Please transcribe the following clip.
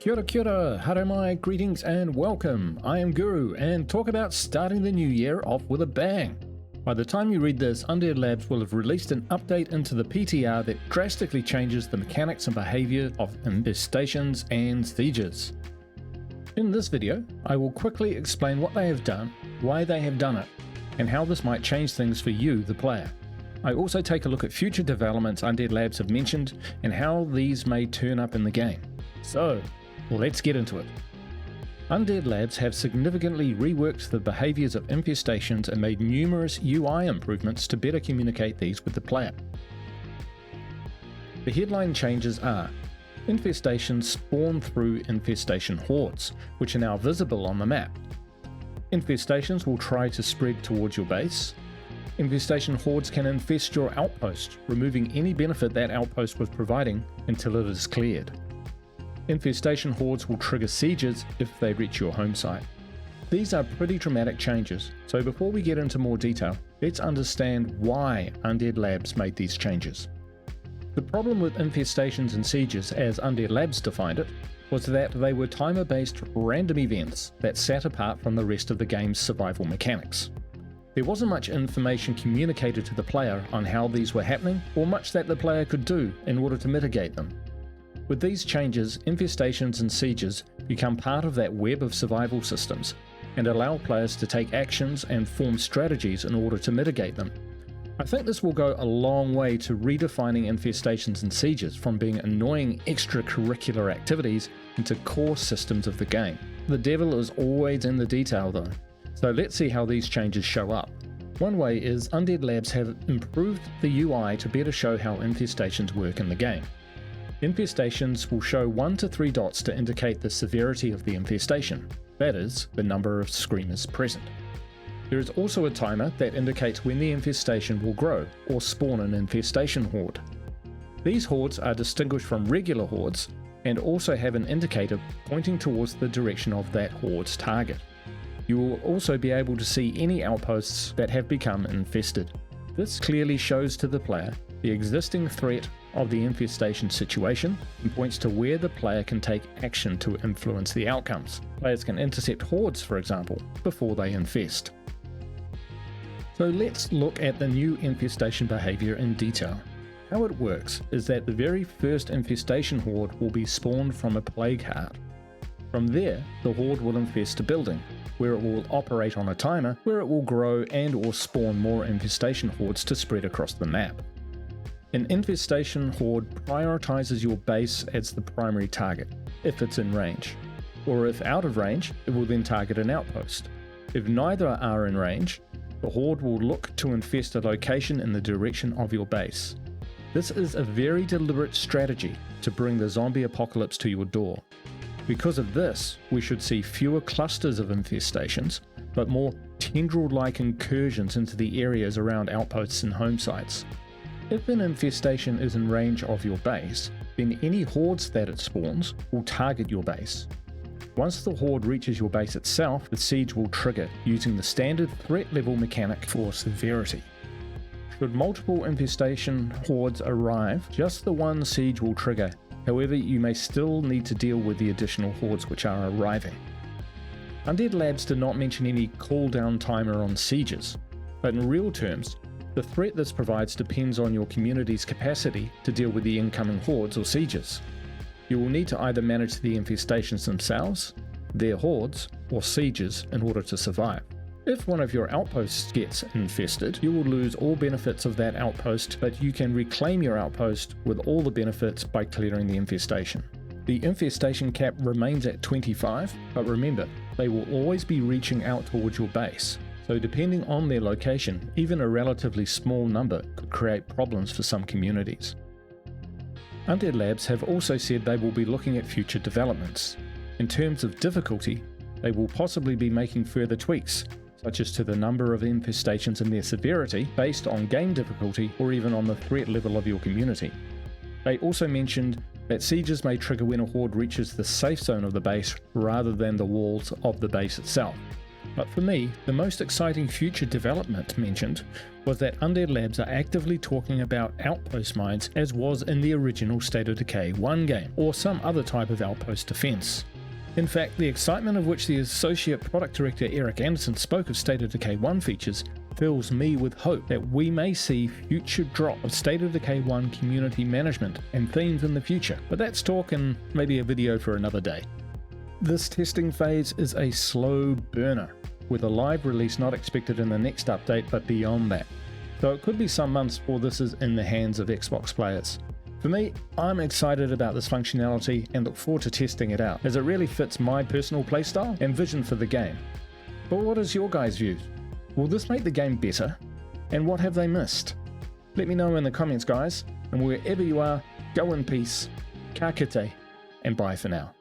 Kia ora, haramai, greetings and welcome. I am Guru and talk about starting the new year off with a bang. By the time you read this, Undead Labs will have released an update into the PTR that drastically changes the mechanics and behavior of infestations and sieges. In this video, I will quickly explain what they have done, why they have done it, and how this might change things for you, the player. I also take a look at future developments Undead Labs have mentioned and how these may turn up in the game. So, let's get into it. Undead Labs have significantly reworked the behaviours of infestations and made numerous UI improvements to better communicate these with the player. The headline changes are: infestations spawn through infestation hordes, which are now visible on the map. Infestations will try to spread towards your base. Infestation hordes can infest your outpost, removing any benefit that outpost was providing until it is cleared. Infestation hordes will trigger sieges if they reach your home site. These are pretty dramatic changes, so before we get into more detail, let's understand why Undead Labs made these changes. The problem with infestations and sieges, as Undead Labs defined it, was that they were timer-based random events that sat apart from the rest of the game's survival mechanics. There wasn't much information communicated to the player on how these were happening, or much that the player could do in order to mitigate them. With these changes, infestations and sieges become part of that web of survival systems, and allow players to take actions and form strategies in order to mitigate them. I think this will go a long way to redefining infestations and sieges from being annoying extracurricular activities into core systems of the game. The devil is always in the detail though, so let's see how these changes show up. One way is Undead Labs have improved the UI to better show how infestations work in the game. Infestations will show 1 to 3 dots to indicate the severity of the infestation, that is, the number of screamers present. There is also a timer that indicates when the infestation will grow or spawn an infestation horde. These hordes are distinguished from regular hordes and also have an indicator pointing towards the direction of that horde's target. You will also be able to see any outposts that have become infested. This clearly shows to the player the existing threat of the infestation situation and points to where the player can take action to influence the outcomes. Players can intercept hordes, for example, before they infest. So let's look at the new infestation behavior in detail. How it works is that the very first infestation horde will be spawned from a plague heart. From there, the horde will infest a building, where it will operate on a timer, where it will grow and or spawn more infestation hordes to spread across the map. An infestation horde prioritizes your base as the primary target, if it's in range. Or if out of range, it will then target an outpost. If neither are in range, the horde will look to infest a location in the direction of your base. This is a very deliberate strategy to bring the zombie apocalypse to your door. Because of this, we should see fewer clusters of infestations, but more tendril-like incursions into the areas around outposts and home sites. If an infestation is in range of your base, then any hordes that it spawns will target your base. Once the horde reaches your base itself, the siege will trigger using the standard threat level mechanic for severity. Should multiple infestation hordes arrive, just the one siege will trigger. However, you may still need to deal with the additional hordes which are arriving. Undead Labs did not mention any cooldown timer on sieges, but in real terms, the threat this provides depends on your community's capacity to deal with the incoming hordes or sieges. You will need to either manage the infestations themselves, their hordes, or sieges in order to survive. If one of your outposts gets infested, you will lose all benefits of that outpost, but you can reclaim your outpost with all the benefits by clearing the infestation. The infestation cap remains at 25, but remember, they will always be reaching out towards your base. So depending on their location, even a relatively small number could create problems for some communities. Undead Labs have also said they will be looking at future developments. In terms of difficulty, they will possibly be making further tweaks, such as to the number of infestations and their severity based on game difficulty or even on the threat level of your community. They also mentioned that sieges may trigger when a horde reaches the safe zone of the base rather than the walls of the base itself. But for me, the most exciting future development mentioned was that Undead Labs are actively talking about outpost mines as was in the original State of Decay 1 game, or some other type of outpost defense. In fact, the excitement of which the Associate Product Director Eric Anderson spoke of State of Decay 1 features fills me with hope that we may see future drop of State of Decay 1 community management and themes in the future, but that's talk and maybe a video for another day. This testing phase is a slow burner, with a live release not expected in the next update but beyond that, so it could be some months before this is in the hands of Xbox players. For me, I'm excited about this functionality and look forward to testing it out, as it really fits my personal playstyle and vision for the game. But what is your guys' views? Will this make the game better? And what have they missed? Let me know in the comments, guys, and wherever you are, go in peace, ka kite, and bye for now.